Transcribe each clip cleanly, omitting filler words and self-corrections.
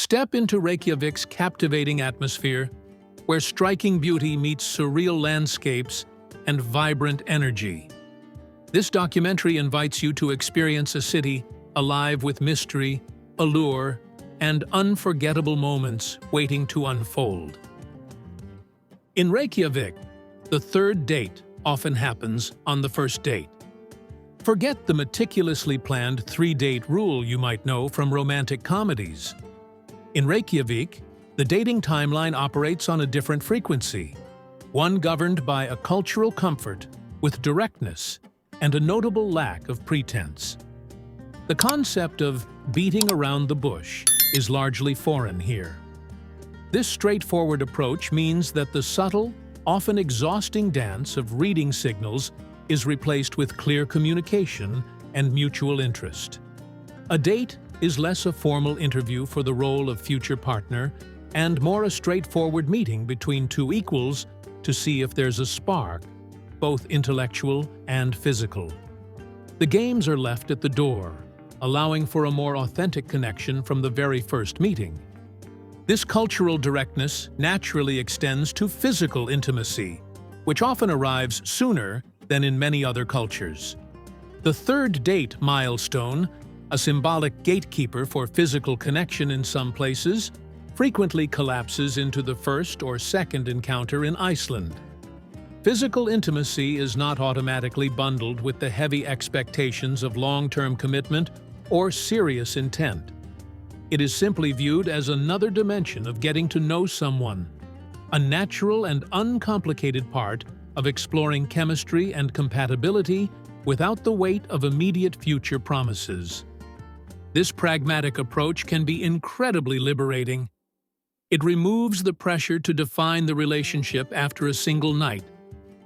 Step into Reykjavik's captivating atmosphere, where striking beauty meets surreal landscapes and vibrant energy. This documentary invites you to experience a city alive with mystery, allure, and unforgettable moments waiting to unfold. In Reykjavik, the third date often happens on the first date. Forget the meticulously planned three-date rule you might know from romantic comedies. In Reykjavik, the dating timeline operates on a different frequency, one governed by a cultural comfort with directness and a notable lack of pretense. The concept of beating around the bush is largely foreign here. This straightforward approach means that the subtle, often exhausting dance of reading signals is replaced with clear communication and mutual interest. A date is less a formal interview for the role of future partner and more a straightforward meeting between two equals to see if there's a spark, both intellectual and physical. The games are left at the door, allowing for a more authentic connection from the very first meeting. This cultural directness naturally extends to physical intimacy, which often arrives sooner than in many other cultures. The third date milestone, a symbolic gatekeeper for physical connection in some places, frequently collapses into the first or second encounter in Iceland. Physical intimacy is not automatically bundled with the heavy expectations of long-term commitment or serious intent. It is simply viewed as another dimension of getting to know someone, a natural and uncomplicated part of exploring chemistry and compatibility without the weight of immediate future promises. This pragmatic approach can be incredibly liberating. It removes the pressure to define the relationship after a single night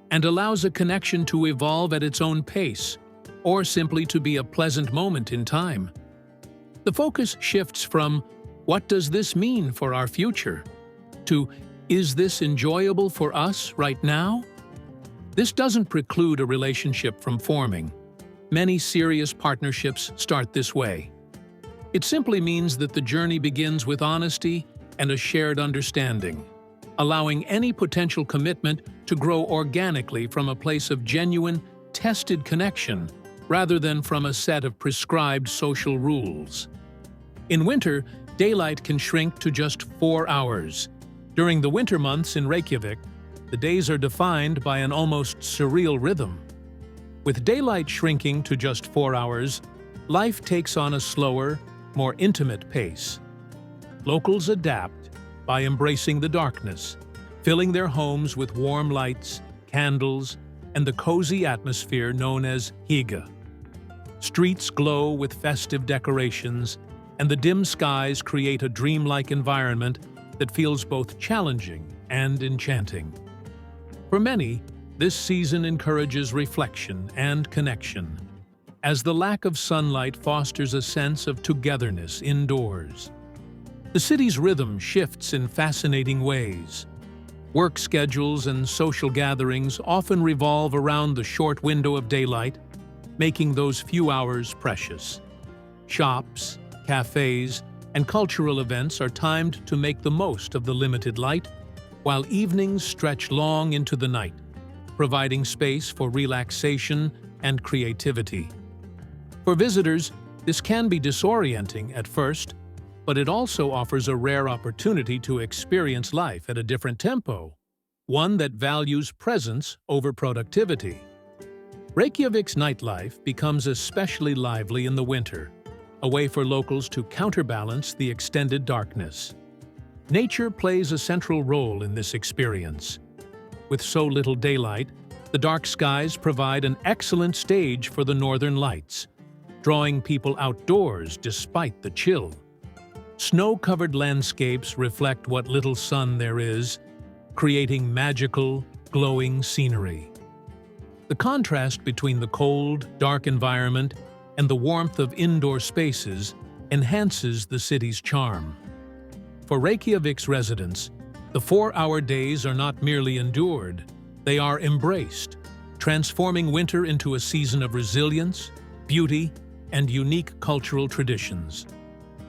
and allows a connection to evolve at its own pace, or simply to be a pleasant moment in time. The focus shifts from, "What does this mean for our future?" to, "Is this enjoyable for us right now?" This doesn't preclude a relationship from forming. Many serious partnerships start this way. It simply means that the journey begins with honesty and a shared understanding, allowing any potential commitment to grow organically from a place of genuine, tested connection rather than from a set of prescribed social rules. In winter, daylight can shrink to just 4 hours. During the winter months in Reykjavik, the days are defined by an almost surreal rhythm. With daylight shrinking to just 4 hours, life takes on a slower, more intimate pace. Locals adapt by embracing the darkness, filling their homes with warm lights, candles, and the cozy atmosphere known as hygge. Streets glow with festive decorations, and the dim skies create a dreamlike environment that feels both challenging and enchanting. For many, this season encourages reflection and connection, as the lack of sunlight fosters a sense of togetherness indoors. The city's rhythm shifts in fascinating ways. Work schedules and social gatherings often revolve around the short window of daylight, making those few hours precious. Shops, cafes, and cultural events are timed to make the most of the limited light, while evenings stretch long into the night, providing space for relaxation and creativity. For visitors, this can be disorienting at first, but it also offers a rare opportunity to experience life at a different tempo, one that values presence over productivity. Reykjavik's nightlife becomes especially lively in the winter, a way for locals to counterbalance the extended darkness. Nature plays a central role in this experience. With so little daylight, the dark skies provide an excellent stage for the northern lights, drawing people outdoors despite the chill. Snow-covered landscapes reflect what little sun there is, creating magical, glowing scenery. The contrast between the cold, dark environment and the warmth of indoor spaces enhances the city's charm. For Reykjavik's residents, the 4-hour days are not merely endured, they are embraced, transforming winter into a season of resilience, beauty, and unique cultural traditions.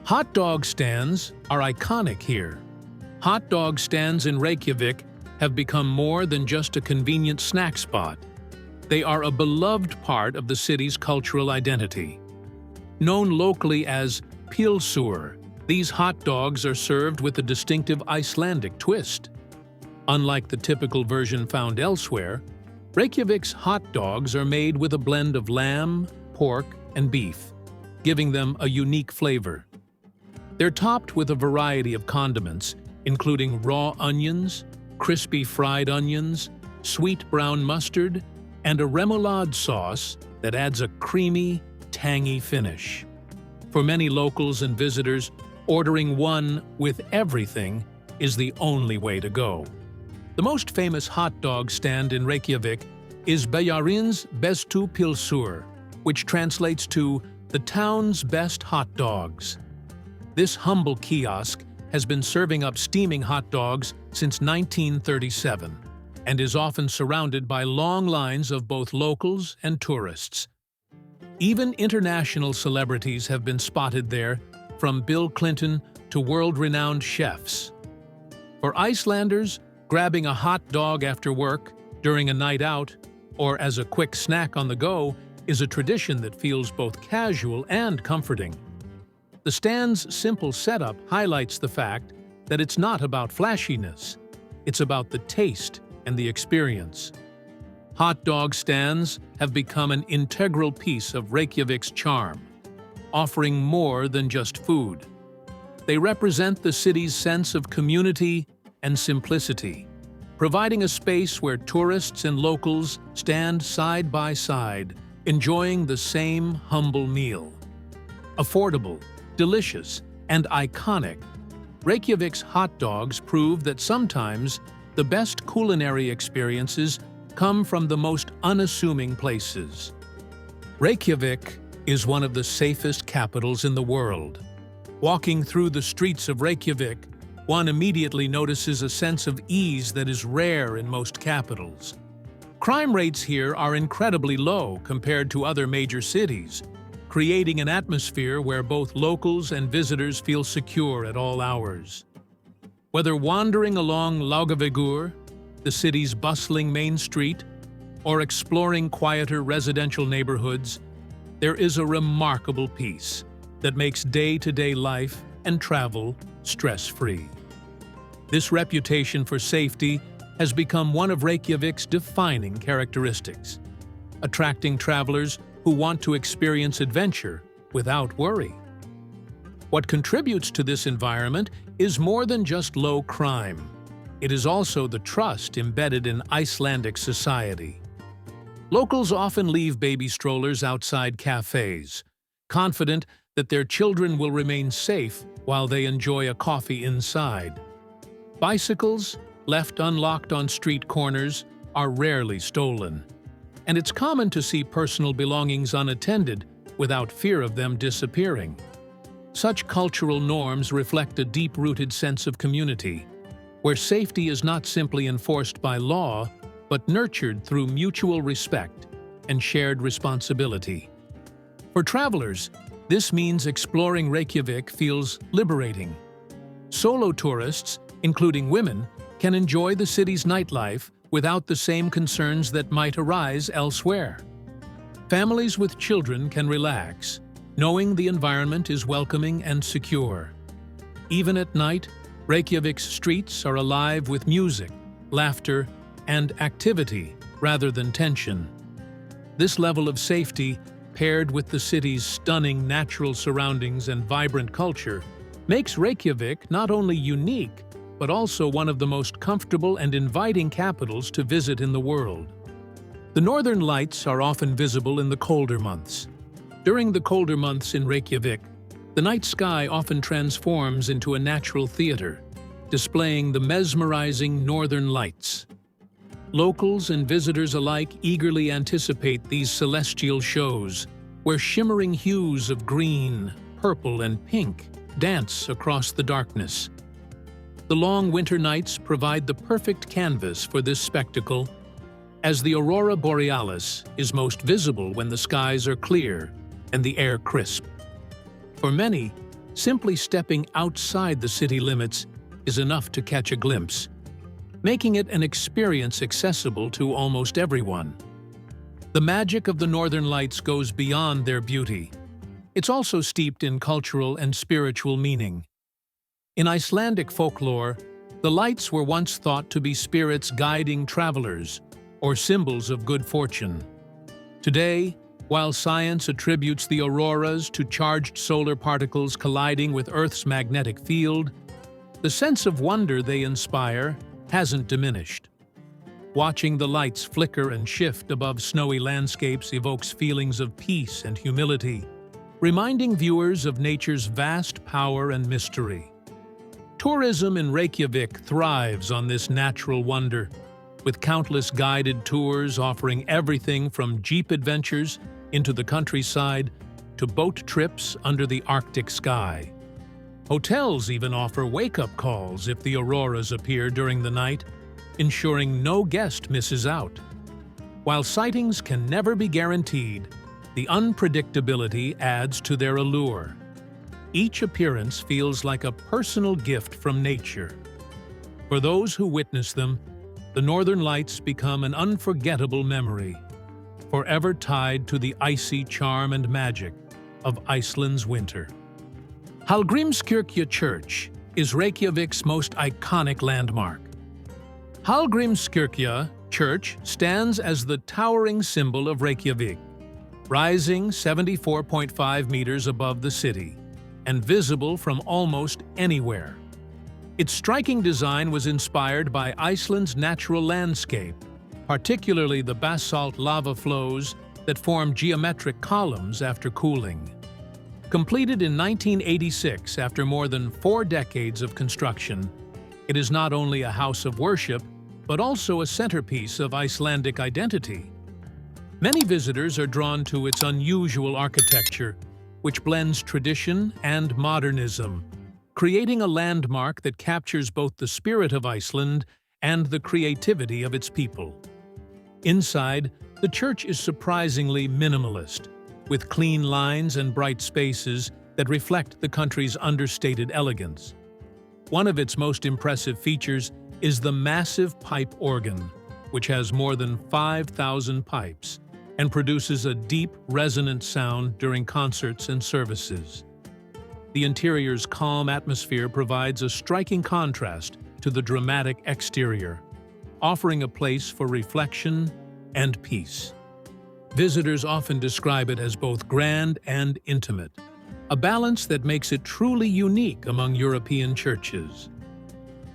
Hot dog stands are iconic here. Hot dog stands in Reykjavik have become more than just a convenient snack spot. They are a beloved part of the city's cultural identity. Known locally as pylsur, these hot dogs are served with a distinctive Icelandic twist. Unlike the typical version found elsewhere, Reykjavik's hot dogs are made with a blend of lamb, pork, and beef, giving them a unique flavor. They're topped with a variety of condiments, including raw onions, crispy fried onions, sweet brown mustard, and a remoulade sauce that adds a creamy, tangy finish. For many locals and visitors, ordering one with everything is the only way to go. The most famous hot dog stand in Reykjavik is Bæjarins bestu pylsur, which translates to the town's best hot dogs. This humble kiosk has been serving up steaming hot dogs since 1937 and is often surrounded by long lines of both locals and tourists. Even international celebrities have been spotted there, from Bill Clinton to world-renowned chefs. For Icelanders, grabbing a hot dog after work, during a night out, or as a quick snack on the go is a tradition that feels both casual and comforting. The stand's simple setup highlights the fact that it's not about flashiness, it's about the taste and the experience. Hot dog stands have become an integral piece of Reykjavik's charm, offering more than just food. They represent the city's sense of community and simplicity, providing a space where tourists and locals stand side by side, enjoying the same humble meal. Affordable, delicious, and iconic, Reykjavik's hot dogs prove that sometimes the best culinary experiences come from the most unassuming places. Reykjavik is one of the safest capitals in the world. Walking through the streets of Reykjavik, one immediately notices a sense of ease that is rare in most capitals. Crime rates here are incredibly low compared to other major cities, creating an atmosphere where both locals and visitors feel secure at all hours. Whether wandering along Laugavegur, the city's bustling main street, or exploring quieter residential neighborhoods, there is a remarkable peace that makes day-to-day life and travel stress-free. This reputation for safety has become one of Reykjavik's defining characteristics, attracting travelers who want to experience adventure without worry. What contributes to this environment is more than just low crime. It is also the trust embedded in Icelandic society. Locals often leave baby strollers outside cafes, confident that their children will remain safe while they enjoy a coffee inside. Bicycles, left unlocked on street corners, are rarely stolen, and it's common to see personal belongings unattended without fear of them disappearing. Such cultural norms reflect a deep-rooted sense of community, where safety is not simply enforced by law, but nurtured through mutual respect and shared responsibility. For travelers, this means exploring Reykjavik feels liberating. Solo tourists, including women, can enjoy the city's nightlife without the same concerns that might arise elsewhere. Families with children can relax, knowing the environment is welcoming and secure. Even at night, Reykjavik's streets are alive with music, laughter, and activity rather than tension. This level of safety, paired with the city's stunning natural surroundings and vibrant culture, makes Reykjavik not only unique, but also one of the most comfortable and inviting capitals to visit in the world. The northern lights are often visible in the colder months. During the colder months in Reykjavik, the night sky often transforms into a natural theater, displaying the mesmerizing northern lights. Locals and visitors alike eagerly anticipate these celestial shows, where shimmering hues of green, purple, and pink dance across the darkness. The long winter nights provide the perfect canvas for this spectacle, as the aurora borealis is most visible when the skies are clear and the air crisp. For many, simply stepping outside the city limits is enough to catch a glimpse, making it an experience accessible to almost everyone. The magic of the Northern Lights goes beyond their beauty. It's also steeped in cultural and spiritual meaning. In Icelandic folklore, the lights were once thought to be spirits guiding travelers or symbols of good fortune. Today, while science attributes the auroras to charged solar particles colliding with Earth's magnetic field, the sense of wonder they inspire hasn't diminished. Watching the lights flicker and shift above snowy landscapes evokes feelings of peace and humility, reminding viewers of nature's vast power and mystery. Tourism in Reykjavik thrives on this natural wonder, with countless guided tours offering everything from jeep adventures into the countryside to boat trips under the Arctic sky. Hotels even offer wake-up calls if the auroras appear during the night, ensuring no guest misses out. While sightings can never be guaranteed, the unpredictability adds to their allure. Each appearance feels like a personal gift from nature. For those who witness them, the Northern Lights become an unforgettable memory, forever tied to the icy charm and magic of Iceland's winter. Hallgrímskirkja Church is Reykjavik's most iconic landmark. Hallgrímskirkja Church stands as the towering symbol of Reykjavik, rising 74.5 meters above the city and visible from almost anywhere. Its striking design was inspired by Iceland's natural landscape, particularly the basalt lava flows that form geometric columns after cooling. Completed in 1986 after more than 4 decades of construction, it is not only a house of worship, but also a centerpiece of Icelandic identity. Many visitors are drawn to its unusual architecture, which blends tradition and modernism, creating a landmark that captures both the spirit of Iceland and the creativity of its people. Inside, the church is surprisingly minimalist, with clean lines and bright spaces that reflect the country's understated elegance. One of its most impressive features is the massive pipe organ, which has more than 5,000 pipes and produces a deep, resonant sound during concerts and services. The interior's calm atmosphere provides a striking contrast to the dramatic exterior, offering a place for reflection and peace. Visitors often describe it as both grand and intimate, a balance that makes it truly unique among European churches.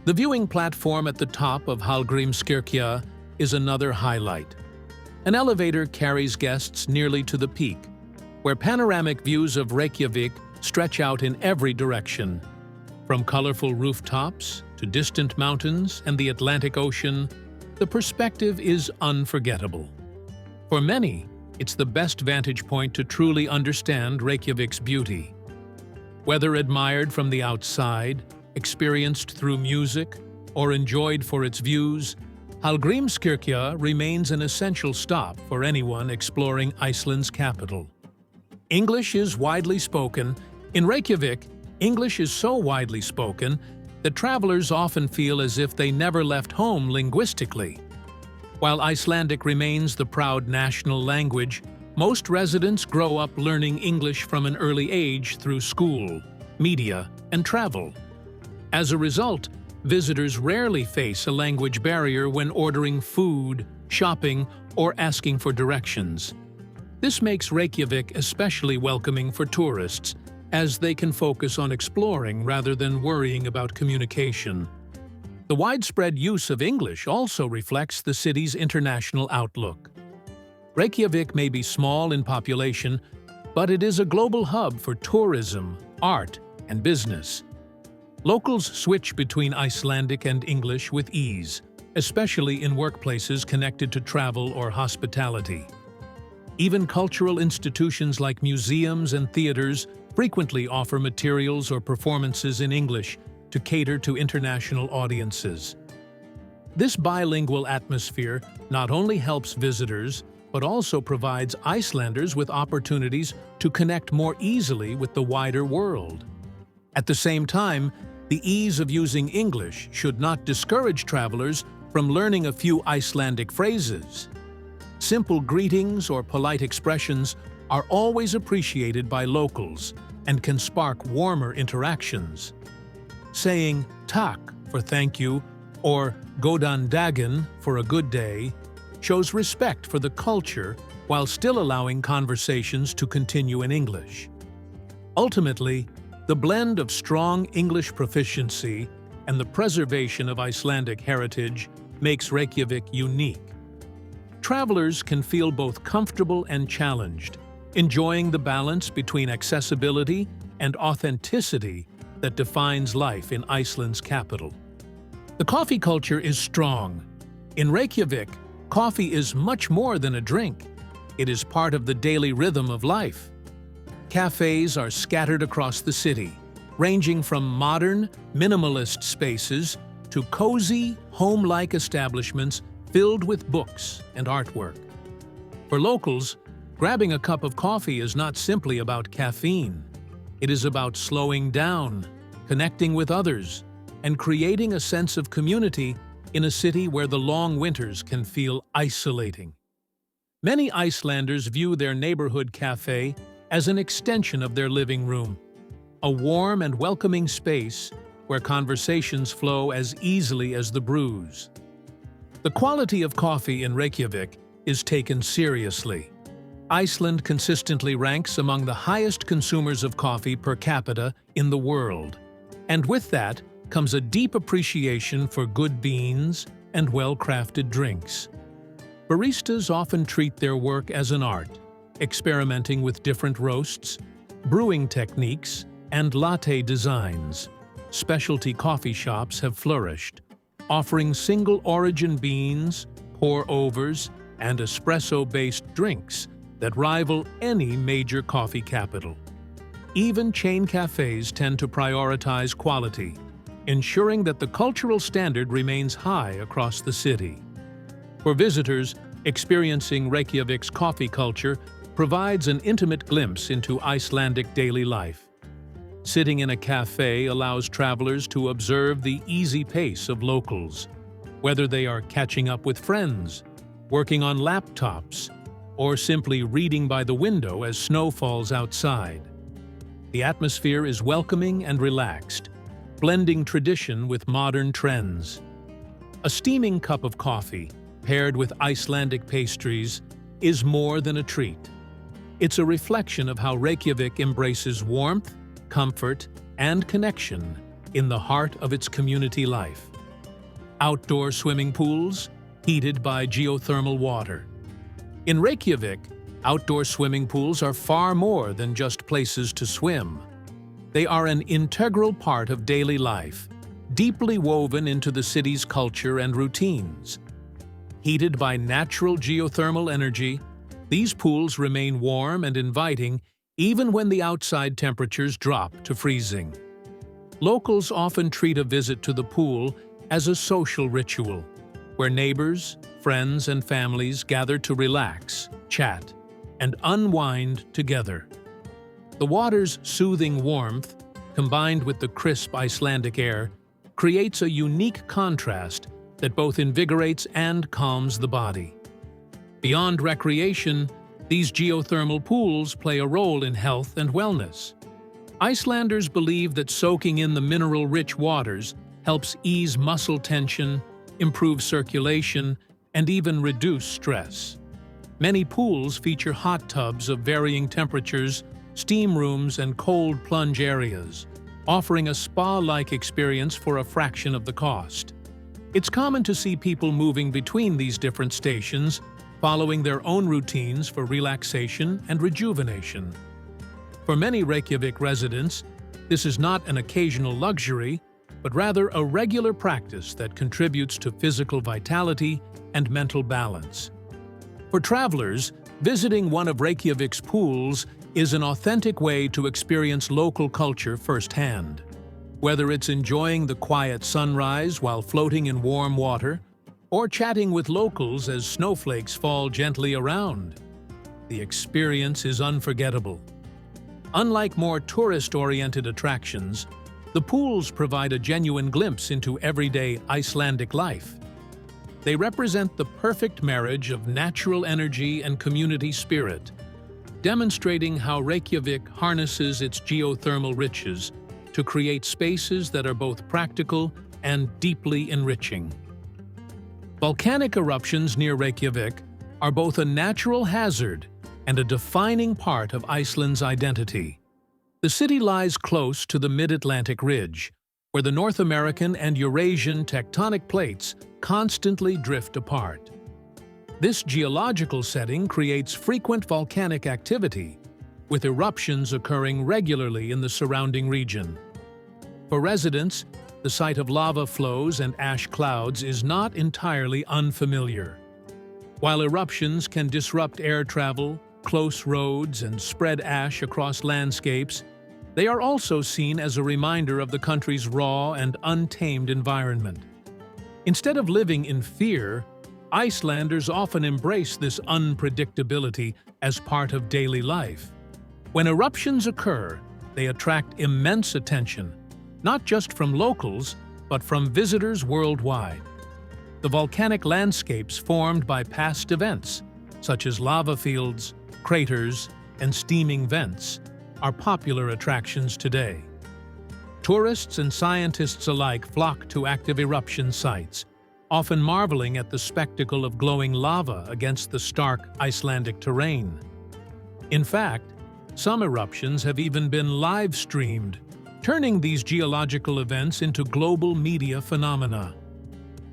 The viewing platform at the top of Hallgrímskirkja is another highlight. An elevator carries guests nearly to the peak, where panoramic views of Reykjavik stretch out in every direction. From colorful rooftops to distant mountains and the Atlantic Ocean, the perspective is unforgettable. For many, it's the best vantage point to truly understand Reykjavik's beauty. Whether admired from the outside, experienced through music, or enjoyed for its views, Hallgrímskirkja remains an essential stop for anyone exploring Iceland's capital. English is widely spoken. In Reykjavik, English is so widely spoken that travelers often feel as if they never left home linguistically. While Icelandic remains the proud national language, most residents grow up learning English from an early age through school, media, and travel. As a result, visitors rarely face a language barrier when ordering food, shopping, or asking for directions. This makes Reykjavik especially welcoming for tourists, as they can focus on exploring rather than worrying about communication. The widespread use of English also reflects the city's international outlook. Reykjavik may be small in population, but it is a global hub for tourism, art, and business. Locals switch between Icelandic and English with ease, especially in workplaces connected to travel or hospitality. Even cultural institutions like museums and theaters frequently offer materials or performances in English to cater to international audiences. This bilingual atmosphere not only helps visitors, but also provides Icelanders with opportunities to connect more easily with the wider world. At the same time, the ease of using English should not discourage travelers from learning a few Icelandic phrases. Simple greetings or polite expressions are always appreciated by locals and can spark warmer interactions. Saying "takk" for thank you or "góðan daginn" for a good day shows respect for the culture while still allowing conversations to continue in English. Ultimately, the blend of strong English proficiency and the preservation of Icelandic heritage makes Reykjavik unique. Travelers can feel both comfortable and challenged, enjoying the balance between accessibility and authenticity that defines life in Iceland's capital. The coffee culture is strong. In Reykjavik, coffee is much more than a drink. It is part of the daily rhythm of life. Cafes are scattered across the city, ranging from modern, minimalist spaces to cozy, home-like establishments filled with books and artwork. For locals, grabbing a cup of coffee is not simply about caffeine. It is about slowing down, connecting with others, and creating a sense of community in a city where the long winters can feel isolating. Many Icelanders view their neighborhood cafe as an extension of their living room, a warm and welcoming space where conversations flow as easily as the brews. The quality of coffee in Reykjavik is taken seriously. Iceland consistently ranks among the highest consumers of coffee per capita in the world, and with that comes a deep appreciation for good beans and well-crafted drinks. Baristas often treat their work as an art, experimenting with different roasts, brewing techniques, and latte designs. Specialty coffee shops have flourished, offering single-origin beans, pour-overs, and espresso-based drinks that rival any major coffee capital. Even chain cafes tend to prioritize quality, ensuring that the cultural standard remains high across the city. For visitors, experiencing Reykjavik's coffee culture provides an intimate glimpse into Icelandic daily life. Sitting in a cafe allows travelers to observe the easy pace of locals, whether they are catching up with friends, working on laptops, or simply reading by the window as snow falls outside. The atmosphere is welcoming and relaxed, blending tradition with modern trends. A steaming cup of coffee, paired with Icelandic pastries, is more than a treat. It's a reflection of how Reykjavik embraces warmth, comfort, and connection in the heart of its community life. Outdoor swimming pools, heated by geothermal water. In Reykjavik, outdoor swimming pools are far more than just places to swim. They are an integral part of daily life, deeply woven into the city's culture and routines. Heated by natural geothermal energy, these pools remain warm and inviting even when the outside temperatures drop to freezing. Locals often treat a visit to the pool as a social ritual, where neighbors, friends, and families gather to relax, chat, and unwind together. The water's soothing warmth, combined with the crisp Icelandic air, creates a unique contrast that both invigorates and calms the body. Beyond recreation, these geothermal pools play a role in health and wellness. Icelanders believe that soaking in the mineral-rich waters helps ease muscle tension, improve circulation, and even reduce stress. Many pools feature hot tubs of varying temperatures, steam rooms, and cold plunge areas, offering a spa-like experience for a fraction of the cost. It's common to see people moving between these different stations, following their own routines for relaxation and rejuvenation. For many Reykjavik residents, this is not an occasional luxury, but rather a regular practice that contributes to physical vitality and mental balance. For travelers, visiting one of Reykjavik's pools is an authentic way to experience local culture firsthand. Whether it's enjoying the quiet sunrise while floating in warm water, or chatting with locals as snowflakes fall gently around, the experience is unforgettable. Unlike more tourist-oriented attractions, The pools provide a genuine glimpse into everyday Icelandic life. They represent the perfect marriage of natural energy and community spirit, demonstrating how Reykjavik harnesses its geothermal riches to create spaces that are both practical and deeply enriching. Volcanic eruptions near Reykjavik are both a natural hazard and a defining part of Iceland's identity. The city lies close to the mid-Atlantic ridge, where the North American and Eurasian tectonic plates constantly drift apart. This geological setting creates frequent volcanic activity, with eruptions occurring regularly in the surrounding region. For residents, the sight of lava flows and ash clouds is not entirely unfamiliar. While eruptions can disrupt air travel, close roads, and spread ash across landscapes, they are also seen as a reminder of the country's raw and untamed environment. Instead of living in fear, Icelanders often embrace this unpredictability as part of daily life. When eruptions occur, they attract immense attention, not just from locals, but from visitors worldwide. The volcanic landscapes formed by past events, such as lava fields, craters, and steaming vents, are popular attractions today. Tourists and scientists alike flock to active eruption sites, often marveling at the spectacle of glowing lava against the stark Icelandic terrain. In fact, some eruptions have even been live-streamed, turning these geological events into global media phenomena.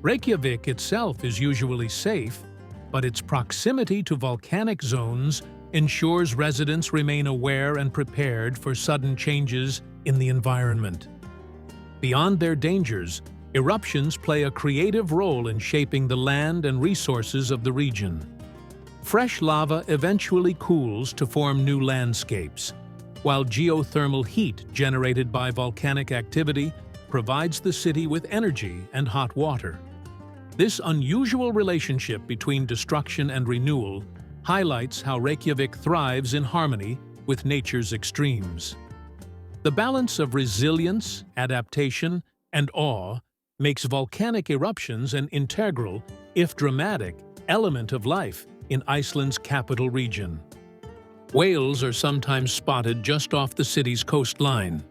Reykjavik itself is usually safe, but its proximity to volcanic zones ensures residents remain aware and prepared for sudden changes in the environment. Beyond their dangers, eruptions play a creative role in shaping the land and resources of the region. Fresh lava eventually cools to form new landscapes, while geothermal heat generated by volcanic activity provides the city with energy and hot water. This unusual relationship between destruction and renewal highlights how Reykjavik thrives in harmony with nature's extremes. The balance of resilience, adaptation, and awe makes volcanic eruptions an integral, if dramatic, element of life in Iceland's capital region. Whales are sometimes spotted just off the city's coastline.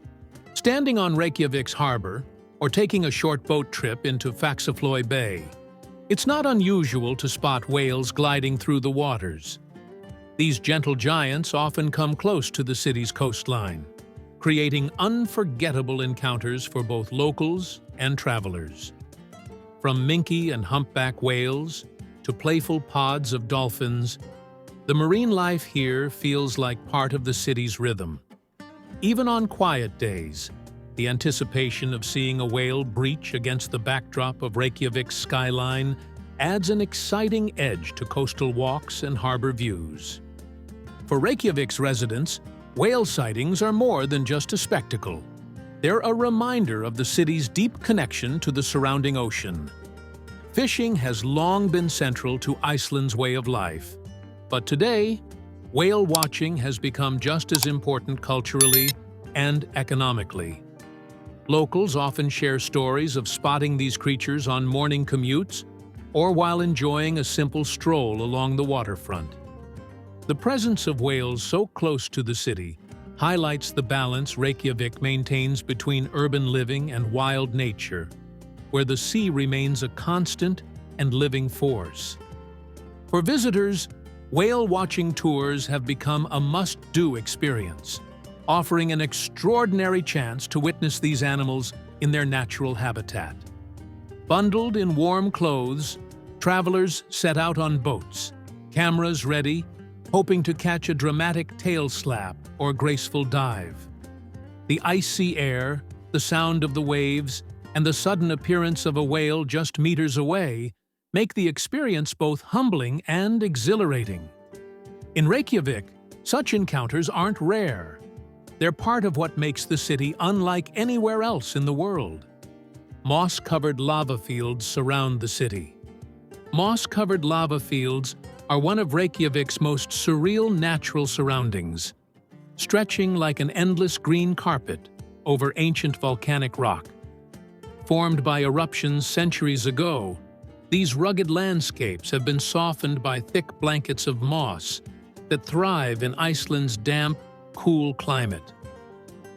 Standing on Reykjavik's harbor, or taking a short boat trip into Faxaflói Bay, it's not unusual to spot whales gliding through the waters. These gentle giants often come close to the city's coastline, creating unforgettable encounters for both locals and travelers. From minke and humpback whales to playful pods of dolphins, the marine life here feels like part of the city's rhythm. Even on quiet days, the anticipation of seeing a whale breach against the backdrop of Reykjavik's skyline adds an exciting edge to coastal walks and harbor views. For Reykjavik's residents, whale sightings are more than just a spectacle. They're a reminder of the city's deep connection to the surrounding ocean. Fishing has long been central to Iceland's way of life, but today, whale watching has become just as important culturally and economically. Locals often share stories of spotting these creatures on morning commutes or while enjoying a simple stroll along the waterfront. The presence of whales so close to the city highlights the balance Reykjavik maintains between urban living and wild nature, where the sea remains a constant and living force. For visitors, whale-watching tours have become a must-do experience, offering an extraordinary chance to witness these animals in their natural habitat. Bundled in warm clothes, travelers set out on boats, cameras ready, hoping to catch a dramatic tail slap or graceful dive. The icy air, the sound of the waves, and the sudden appearance of a whale just meters away make the experience both humbling and exhilarating. In Reykjavik, such encounters aren't rare. They're part of what makes the city unlike anywhere else in the world. Moss-covered lava fields surround the city. Moss-covered lava fields are one of Reykjavik's most surreal natural surroundings, stretching like an endless green carpet over ancient volcanic rock. Formed by eruptions centuries ago, these rugged landscapes have been softened by thick blankets of moss that thrive in Iceland's damp, cool climate.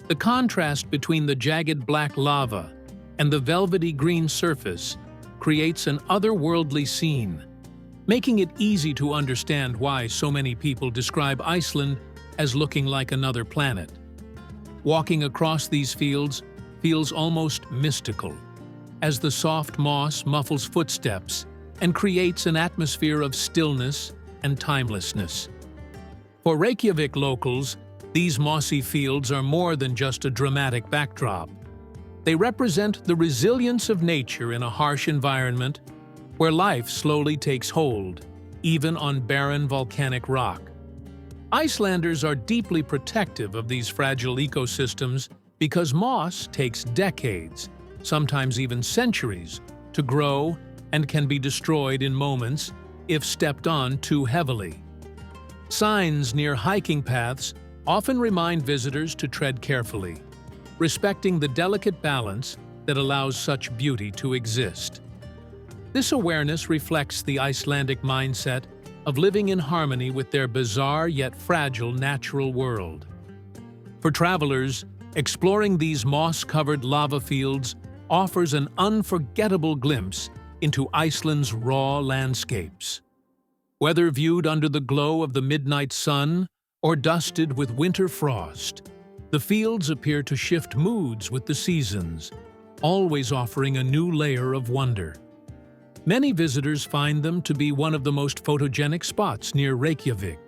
The contrast between the jagged black lava and the velvety green surface creates an otherworldly scene, making it easy to understand why so many people describe Iceland as looking like another planet. Walking across these fields feels almost mystical, as the soft moss muffles footsteps and creates an atmosphere of stillness and timelessness. For Reykjavik locals, these mossy fields are more than just a dramatic backdrop. They represent the resilience of nature in a harsh environment where life slowly takes hold, even on barren volcanic rock. Icelanders are deeply protective of these fragile ecosystems because moss takes decades, sometimes even centuries, to grow and can be destroyed in moments if stepped on too heavily. Signs near hiking paths often remind visitors to tread carefully, respecting the delicate balance that allows such beauty to exist. This awareness reflects the Icelandic mindset of living in harmony with their bizarre yet fragile natural world. For travelers, exploring these moss-covered lava fields offers an unforgettable glimpse into Iceland's raw landscapes. Whether viewed under the glow of the midnight sun or dusted with winter frost, the fields appear to shift moods with the seasons, always offering a new layer of wonder. Many visitors find them to be one of the most photogenic spots near Reykjavik,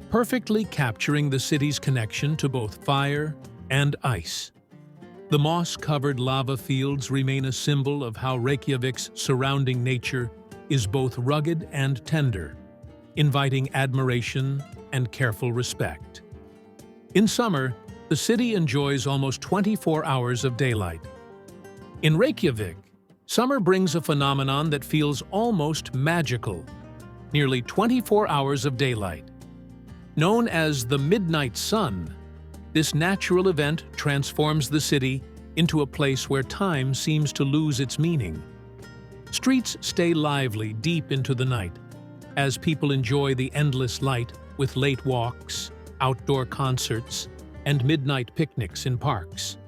perfectly capturing the city's connection to both fire and ice. The moss-covered lava fields remain a symbol of how Reykjavik's surrounding nature is both rugged and tender, inviting admiration and careful respect. In summer, the city enjoys almost 24 hours of daylight. In Reykjavik, summer brings a phenomenon that feels almost magical: nearly 24 hours of daylight. Known as the midnight sun, this natural event transforms the city into a place where time seems to lose its meaning. Streets stay lively deep into the night, as people enjoy the endless light with late walks, outdoor concerts, and midnight picnics in parks.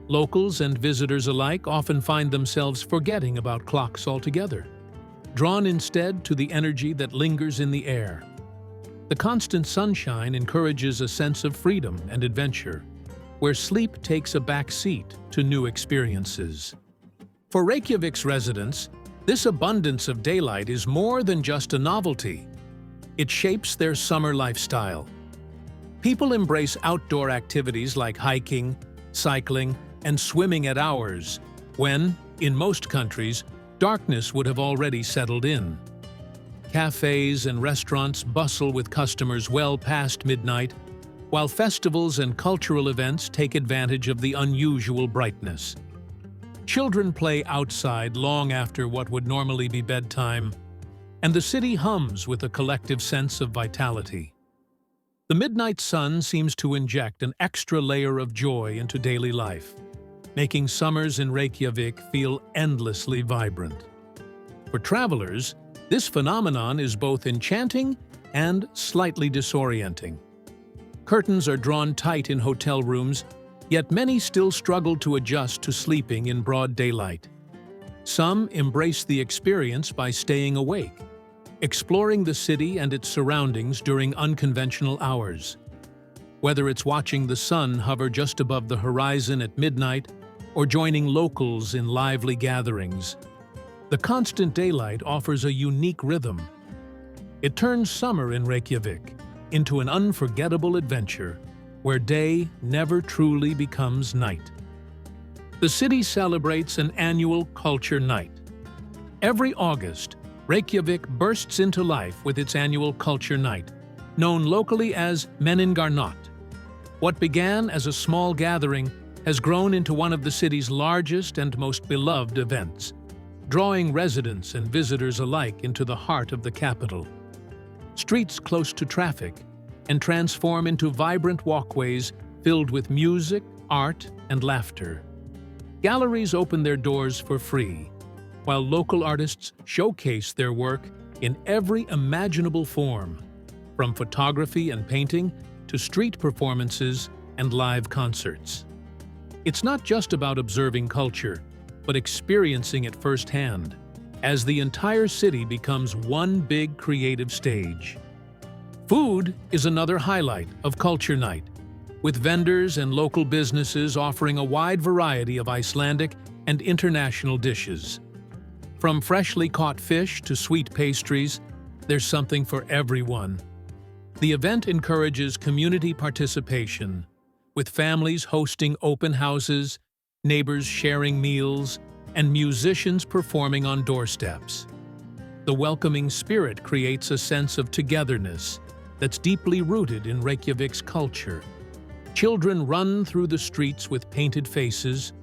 Locals and visitors alike often find themselves forgetting about clocks altogether, drawn instead to the energy that lingers in the air. The constant sunshine encourages a sense of freedom and adventure, where sleep takes a back seat to new experiences. For Reykjavik's residents, this abundance of daylight is more than just a novelty. It shapes their summer lifestyle. People embrace outdoor activities like hiking, cycling, and swimming at hours when, in most countries, darkness would have already settled in. Cafes and restaurants bustle with customers well past midnight, while festivals and cultural events take advantage of the unusual brightness. Children play outside long after what would normally be bedtime, and the city hums with a collective sense of vitality. The midnight sun seems to inject an extra layer of joy into daily life, making summers in Reykjavik feel endlessly vibrant. For travelers, this phenomenon is both enchanting and slightly disorienting. Curtains are drawn tight in hotel rooms, yet many still struggle to adjust to sleeping in broad daylight. Some embrace the experience by staying awake, exploring the city and its surroundings during unconventional hours. Whether it's watching the sun hover just above the horizon at midnight or joining locals in lively gatherings, the constant daylight offers a unique rhythm. It turns summer in Reykjavik into an unforgettable adventure where day never truly becomes night. The city celebrates an annual culture night. Every August, Reykjavik bursts into life with its annual culture night, known locally as Menningarnótt. What began as a small gathering has grown into one of the city's largest and most beloved events, drawing residents and visitors alike into the heart of the capital. Streets close to traffic and transform into vibrant walkways filled with music, art, and laughter. Galleries open their doors for free, while local artists showcase their work in every imaginable form, from photography and painting to street performances and live concerts. It's not just about observing culture, but experiencing it firsthand, as the entire city becomes one big creative stage. Food is another highlight of Culture Night, with vendors and local businesses offering a wide variety of Icelandic and international dishes. From freshly caught fish to sweet pastries, there's something for everyone. The event encourages community participation, with families hosting open houses, neighbors sharing meals, and musicians performing on doorsteps. The welcoming spirit creates a sense of togetherness that's deeply rooted in Reykjavik's culture. Children run through the streets with painted faces,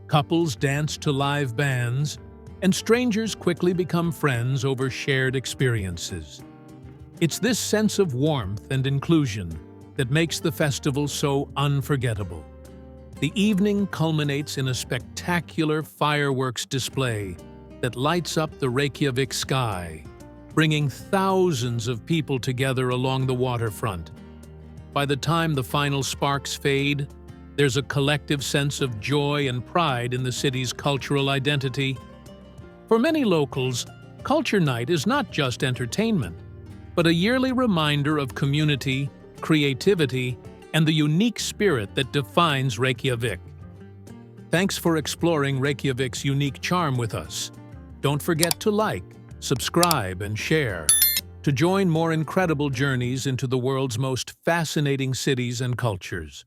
couples dance to live bands, and strangers quickly become friends over shared experiences. It's this sense of warmth and inclusion that makes the festival so unforgettable. The evening culminates in a spectacular fireworks display that lights up the Reykjavik sky, bringing thousands of people together along the waterfront. By the time the final sparks fade, there's a collective sense of joy and pride in the city's cultural identity. For many locals, Culture Night is not just entertainment, but a yearly reminder of community, creativity, and the unique spirit that defines Reykjavik. Thanks for exploring Reykjavik's unique charm with us. Don't forget to like, subscribe, and share to join more incredible journeys into the world's most fascinating cities and cultures.